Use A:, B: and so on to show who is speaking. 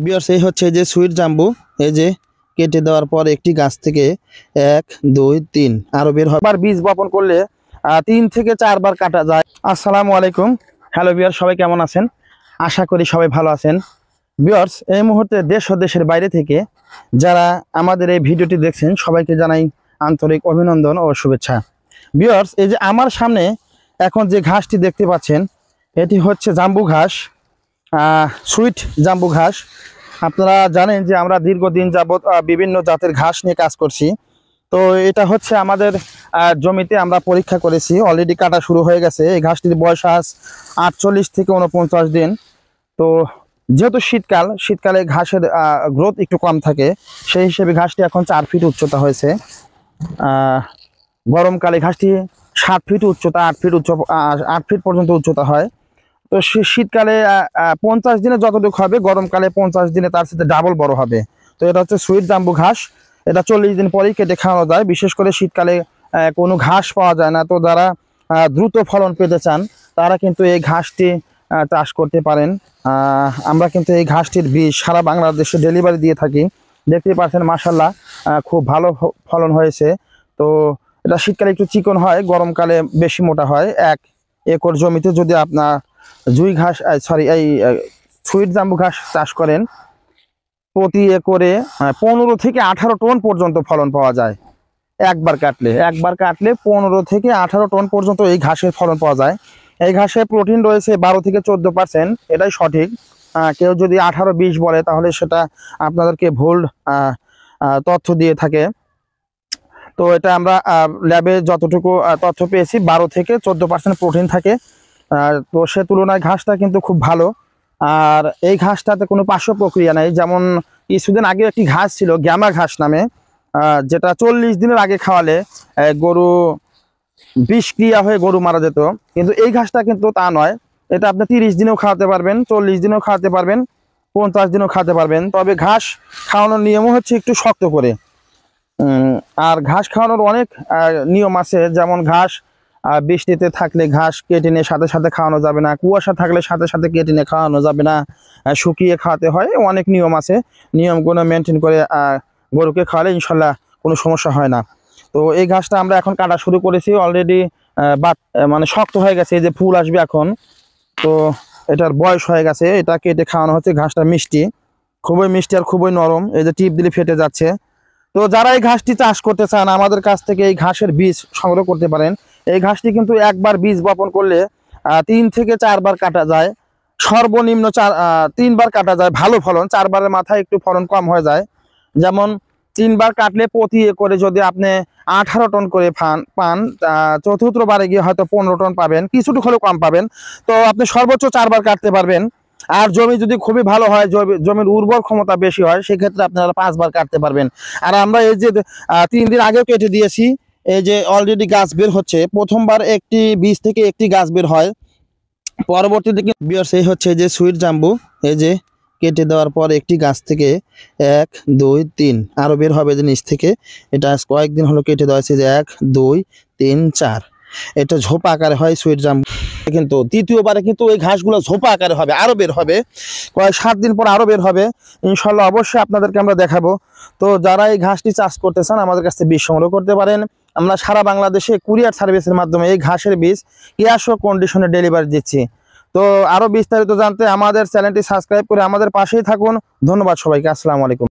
A: বিয়ার্স এই হচ্ছে যে সুইট জাম্বু, এই যে কেটে দেওয়ার পর একটি গাছ থেকে 1 2 3 আরো বের হয়। বীজ বপন করলে 3 থেকে 4 বার কাটা যায়। আসসালামু আলাইকুম, হ্যালো বিয়ার্স, সবাই কেমন আছেন? আশা করি সবাই ভালো আছেন। বিয়ার্স এই মুহূর্তে দেশ ও দেশের বাইরে থেকে যারা আমাদের এই ভিডিওটি দেখছেন সবাইকে জানাই আন্তরিক অভিনন্দন ও শুভেচ্ছা। বিয়ার্স এই যে আমার সামনে এখন যে ঘাসটি দেখতে পাচ্ছেন এটি হচ্ছে জাম্বু ঘাস, সুইট জাম্বু ঘাস। আপনারা জানেন যে আমরা দীর্ঘদিন যাবৎ বিভিন্ন জাতের ঘাস নিয়ে কাজ করছি। তো এটা হচ্ছে আমাদের জমিতে আমরা পরীক্ষা করেছি, অলরেডি কাটা শুরু হয়ে গেছে। এই ঘাসটির বয়স আজ 48 থেকে 49 দিন। তো যেহেতু শীতকালে ঘাসের গ্রোথ একটু কম থাকে, সেই হিসেবে ঘাসটি এখন 4 ফিট উচ্চতা হয়েছে। গরমকালে ঘাসটি 7 ফিট উচ্চতা, 8 ফিট পর্যন্ত উচ্চতা হয়। তো শীতকালে 50 দিনে যতটুকু হবে, গরমকালে 50 দিনে তার সাথে ডাবল বড় হবে। তো এটা হচ্ছে সুইট জাম্বু ঘাস। এটা 40 দিন পরেই কেটে খাওয়ানো যায়। বিশেষ করে শীতকালে কোনো ঘাস পাওয়া যায় না, তো যারা দ্রুত ফলন পেতে চান তারা কিন্তু এই ঘাসটি চাষ করতে পারেন। আমরা কিন্তু এই ঘাসটির বীজ সারা বাংলাদেশে ডেলিভারি দিয়ে থাকি। দেখতেই পাচ্ছেন মাশাআল্লাহ খুব ভালো ফলন হয়েছে। তো এটা শীতকালে একটু চিকন হয়, গরমকালে বেশি মোটা হয়। 1 একর জমিতে যদি আপনার সুইট জাম্বু ঘাস চাষ করেন, প্রতি একরে 15 থেকে 18 টন পর্যন্ত ফলন পাওয়া যায়। একবার কাটলে 15 থেকে 18 টন পর্যন্ত এই ঘাসের ফলন পাওয়া যায়। এই ঘাসে প্রোটিন রয়েছে 12 থেকে 14%, এটাই সঠিক। কেউ যদি 18-20 বলে তাহলে সেটা আপনাদেরকে ভুল তথ্য দিয়ে থাকে। তো এটা আমরা ল্যাবে যতটুকু তথ্য পেয়েছি 12 থেকে 14% প্রোটিন থাকে। তো সে তুলনায় ঘাসটা কিন্তু খুব ভালো। আর এই ঘাসটাতে কোনো পার্শ্ব প্রক্রিয়া নেই। যেমন কিছুদিন আগে একটি ঘাস ছিল গ্যামা ঘাস নামে, যেটা 40 দিনের আগে খাওয়ালে গরু বিষক্রিয়া হয়ে গরু মারা যেত। কিন্তু এই ঘাসটা কিন্তু তা নয়। এটা আপনি 30 দিনেও খাওয়াতে পারবেন, 40 দিনেও খাওয়াতে পারবেন, 50 দিনেও খাওয়াতে পারবেন। তবে ঘাস খাওয়ানোর নিয়মও হচ্ছে একটু শক্ত করে। আর ঘাস খাওয়ানোর অনেক নিয়ম আছে। যেমন ঘাস বৃষ্টিতে থাকলে ঘাস কেটে নিয়ে সাথে সাথে খাওয়ানো যাবে না, কুয়াশা থাকলে সাথে সাথে কেটে নিয়ে খাওয়ানো যাবে না, শুকিয়ে খাওয়াতে হয়। অনেক নিয়ম আছে, নিয়মগুলো মেনটেন করে গরুকে খাওয়ালে ইনশাল্লাহ কোনো সমস্যা হয় না। তো এই ঘাসটা আমরা এখন কাটা শুরু করেছি, অলরেডি মানে শক্ত হয়ে গেছে। এই যে ফুল আসবে এখন, তো এটার বয়স হয়ে গেছে। এটা কেটে খাওয়ানো হচ্ছে। ঘাসটা মিষ্টি, খুবই মিষ্টি আর খুবই নরম, এই যে টিপ দিলে ফেটে যাচ্ছে। তো যারা এই ঘাসটি চাষ করতে চান আমাদের কাছ থেকে এই ঘাসের বীজ সংগ্রহ করতে পারেন। এই ঘাসটি কিন্তু একবার বীজ বপন করলে 3 থেকে 4 বার কাটা যায়, সর্বনিম্ন 3 বার কাটা যায়। ভালো ফলন, 4 বারের মাথায় একটু ফলন কম হয়ে যায়। যেমন 3 বার কাটলে প্রতি একরে যদি আপনি 18 টন করে পান, চতুর্থ বারে গিয়ে হয়তো 15 টন পাবেন, কিছুটুকু হলেও কম পাবেন। তো আপনি সর্বোচ্চ 4 বার কাটতে পারবেন। আর জমি যদি খুবই ভালো হয়, জমির উর্বর ক্ষমতা বেশি হয়, সেক্ষেত্রে আপনারা 5 বার কাটতে পারবেন। আর আমরা এই যে 3 দিন আগেও কেটে দিয়েছি, এই যে অলরেডি গাছ বের হচ্ছে। প্রথমবার একটি বীজ থেকে একটি গাছ বের হয়, পরবর্তীতে বিয়ার্স এই হচ্ছে যে সুইট জাম্বু, এই যে কেটে দেওয়ার পর একটি গাছ থেকে 1 2 3 আরো বের হবে যে নিচ থেকে। এটা কয়েকদিন হলো কেটে দেওয়া হয়েছে, যে 1 2 3 4। এটা ঝোপা আকারে হয় সুইট জাম্বু। কিন্তু দ্বিতীয়বারে কিন্তু এই ঘাসগুলো ঝোপা আকারে হবে, আরো বের হবে, 7 দিন পর আরো বের হবে ইনশাল্লাহ। অবশ্যই আপনাদেরকে আমরা দেখাবো। তো যারা এই ঘাসটি চাষ করতে চান আমাদের কাছ থেকে বীজ সংগ্রহ করতে পারেন। আমরা সারা বাংলাদেশে কুরিয়ার সার্ভিসের মাধ্যমে এই ঘাসের বীজ ক্যাশ ও কন্ডিশনে ডেলিভারি দিচ্ছি। তো আরো বিস্তারিত জানতে আমাদের চ্যানেলটি সাবস্ক্রাইব করে আমাদের পাশেই থাকুন। ধন্যবাদ সবাইকে, আসসালামু আলাইকুম।